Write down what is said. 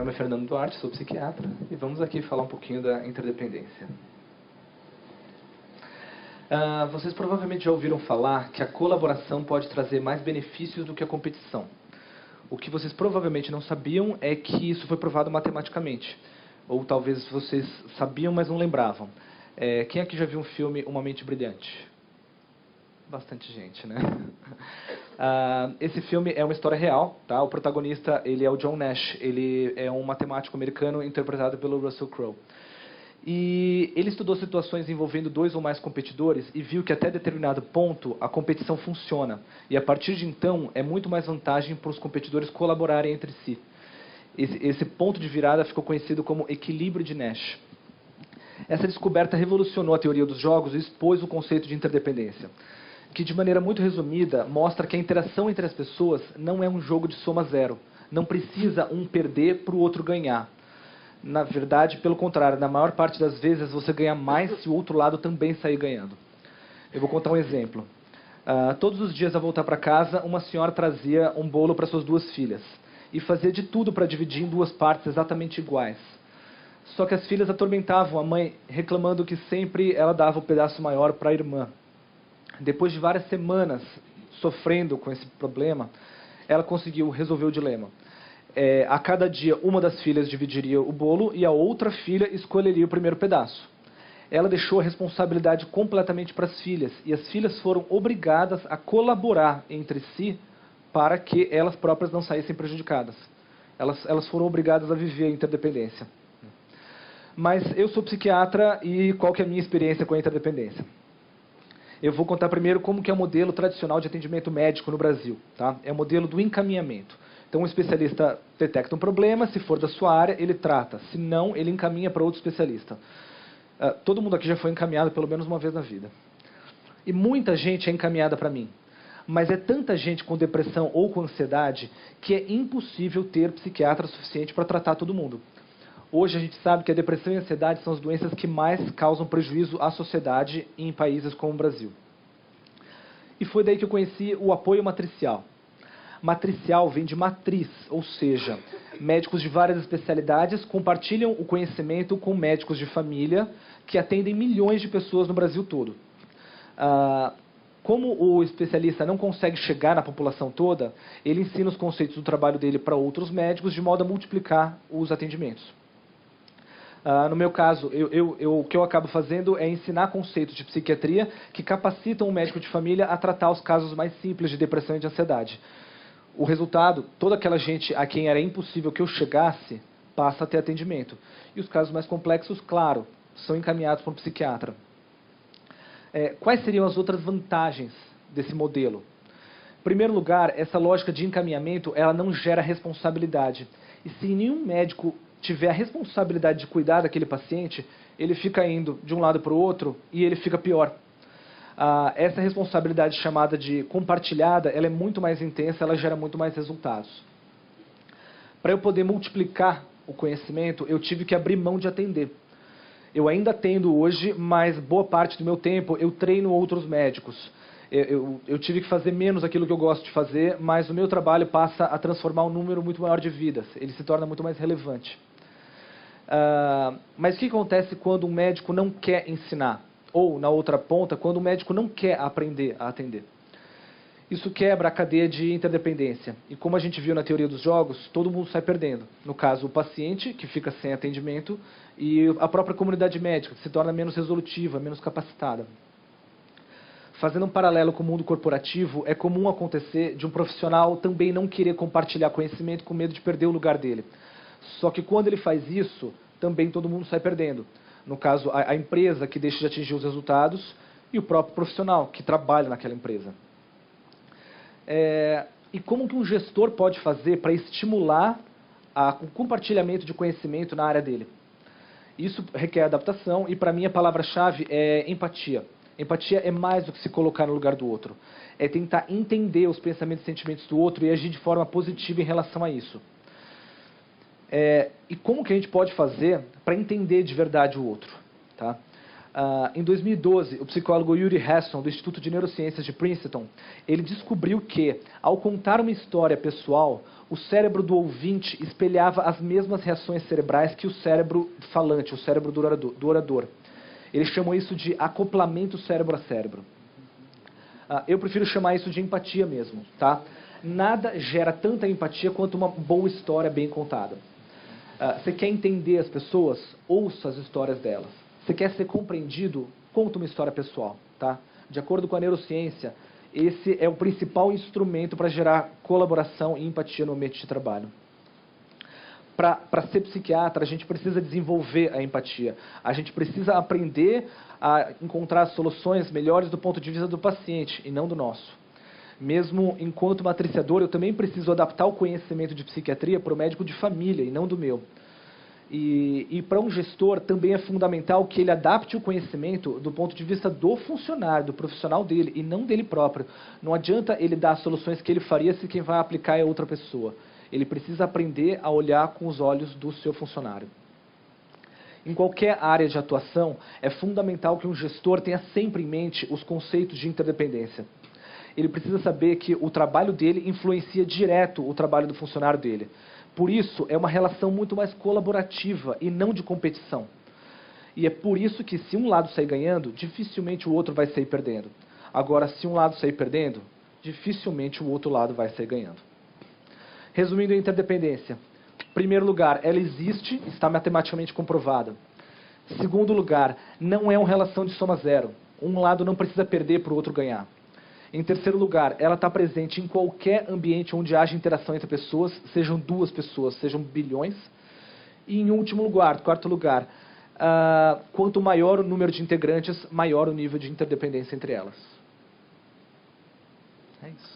nome é Fernando Duarte, sou psiquiatra e vamos aqui falar um pouquinho da interdependência. Vocês provavelmente já ouviram falar que a colaboração pode trazer mais benefícios do que a competição. O que vocês provavelmente não sabiam é que isso foi provado matematicamente. Ou talvez vocês sabiam, mas não lembravam. Quem aqui já viu um filme Uma Mente Brilhante? Bastante gente, né? Esse filme é uma história real, tá? O protagonista, ele é o John Nash. Ele é um matemático americano interpretado pelo Russell Crowe. E ele estudou situações envolvendo 2 ou mais competidores e viu que até determinado ponto a competição funciona. E a partir de então é muito mais vantagem para os competidores colaborarem entre si. Esse ponto de virada ficou conhecido como equilíbrio de Nash. Essa descoberta revolucionou a teoria dos jogos e expôs o conceito de interdependência, que de maneira muito resumida mostra que a interação entre as pessoas não é um jogo de soma zero. Não precisa um perder para o outro ganhar. Na verdade, pelo contrário, na maior parte das vezes você ganha mais se o outro lado também sair ganhando. Eu vou contar um exemplo. Todos os dias ao voltar para casa, uma senhora trazia um bolo para suas 2 filhas e fazia de tudo para dividir em 2 partes exatamente iguais. Só que as filhas atormentavam a mãe, reclamando que sempre ela dava o pedaço maior para a irmã. Depois de várias semanas sofrendo com esse problema, ela conseguiu resolver o dilema. A cada dia, uma das filhas dividiria o bolo e a outra filha escolheria o primeiro pedaço. Ela deixou a responsabilidade completamente para as filhas, e as filhas foram obrigadas a colaborar entre si para que elas próprias não saíssem prejudicadas. Elas foram obrigadas a viver a interdependência. Mas eu sou psiquiatra e qual que é a minha experiência com a interdependência? Eu vou contar primeiro como que é o modelo tradicional de atendimento médico no Brasil. Tá? É o modelo do encaminhamento. Então, um especialista detecta um problema, se for da sua área, ele trata. Se não, ele encaminha para outro especialista. Todo mundo aqui já foi encaminhado pelo menos uma vez na vida. E muita gente é encaminhada para mim. Mas é tanta gente com depressão ou com ansiedade que é impossível ter psiquiatra suficiente para tratar todo mundo. Hoje a gente sabe que a depressão e a ansiedade são as doenças que mais causam prejuízo à sociedade em países como o Brasil. E foi daí que eu conheci o apoio matricial. Matricial vem de matriz, ou seja, médicos de várias especialidades compartilham o conhecimento com médicos de família que atendem milhões de pessoas no Brasil todo. Como o especialista não consegue chegar na população toda, ele ensina os conceitos do trabalho dele para outros médicos de modo a multiplicar os atendimentos. No meu caso, o que eu acabo fazendo é ensinar conceitos de psiquiatria que capacitam o médico de família a tratar os casos mais simples de depressão e de ansiedade. O resultado, toda aquela gente a quem era impossível que eu chegasse, passa a ter atendimento. E os casos mais complexos, claro, são encaminhados para um psiquiatra. Quais seriam as outras vantagens desse modelo? Em primeiro lugar, essa lógica de encaminhamento, ela não gera responsabilidade. E se nenhum médico tiver a responsabilidade de cuidar daquele paciente, ele fica indo de um lado para o outro e ele fica pior. Essa responsabilidade chamada de compartilhada, ela é muito mais intensa, ela gera muito mais resultados. Para eu poder multiplicar o conhecimento, eu tive que abrir mão de atender. Eu ainda atendo hoje, mas boa parte do meu tempo eu treino outros médicos. Eu tive que fazer menos aquilo que eu gosto de fazer, mas o meu trabalho passa a transformar um número muito maior de vidas. Ele se torna muito mais relevante. Mas o que acontece quando um médico não quer ensinar? Ou, na outra ponta, quando o médico não quer aprender a atender? Isso quebra a cadeia de interdependência. E como a gente viu na teoria dos jogos, todo mundo sai perdendo. No caso, o paciente, que fica sem atendimento, e a própria comunidade médica, que se torna menos resolutiva, menos capacitada. Fazendo um paralelo com o mundo corporativo, é comum acontecer de um profissional também não querer compartilhar conhecimento com medo de perder o lugar dele. Só que quando ele faz isso, também todo mundo sai perdendo. No caso, a empresa que deixa de atingir os resultados e o próprio profissional que trabalha naquela empresa. E como que um gestor pode fazer para estimular o compartilhamento de conhecimento na área dele? Isso requer adaptação e, para mim, a palavra-chave é empatia. Empatia é mais do que se colocar no lugar do outro. É tentar entender os pensamentos e sentimentos do outro e agir de forma positiva em relação a isso. E como que a gente pode fazer para entender de verdade o outro? Tá? Em 2012, o psicólogo Yuri Hasson, do Instituto de Neurociências de Princeton, ele descobriu que, ao contar uma história pessoal, o cérebro do ouvinte espelhava as mesmas reações cerebrais que o cérebro falante, o cérebro do orador. Eles chamam isso de acoplamento cérebro a cérebro. Eu prefiro chamar isso de empatia mesmo, tá? Nada gera tanta empatia quanto uma boa história bem contada. Você quer entender as pessoas? Ouça as histórias delas. Você quer ser compreendido? Conta uma história pessoal, tá? De acordo com a neurociência, esse é o principal instrumento para gerar colaboração e empatia no ambiente de trabalho. Para ser psiquiatra, a gente precisa desenvolver a empatia. A gente precisa aprender a encontrar soluções melhores do ponto de vista do paciente e não do nosso. Mesmo enquanto matriciador, eu também preciso adaptar o conhecimento de psiquiatria para o médico de família e não do meu. E para um gestor também é fundamental que ele adapte o conhecimento do ponto de vista do funcionário, do profissional dele, e não dele próprio. Não adianta ele dar soluções que ele faria se quem vai aplicar é outra pessoa. Ele precisa aprender a olhar com os olhos do seu funcionário. Em qualquer área de atuação, é fundamental que um gestor tenha sempre em mente os conceitos de interdependência. Ele precisa saber que o trabalho dele influencia direto o trabalho do funcionário dele. Por isso, é uma relação muito mais colaborativa e não de competição. E é por isso que, se um lado sair ganhando, dificilmente o outro vai sair perdendo. Agora, se um lado sair perdendo, dificilmente o outro lado vai sair ganhando. Resumindo a interdependência. Primeiro lugar, ela existe, está matematicamente comprovada. Segundo lugar, não é uma relação de soma zero. Um lado não precisa perder para o outro ganhar. Em terceiro lugar, ela está presente em qualquer ambiente onde haja interação entre pessoas, sejam duas pessoas, sejam bilhões. E em último lugar, quarto lugar, quanto maior o número de integrantes, maior o nível de interdependência entre elas. É isso.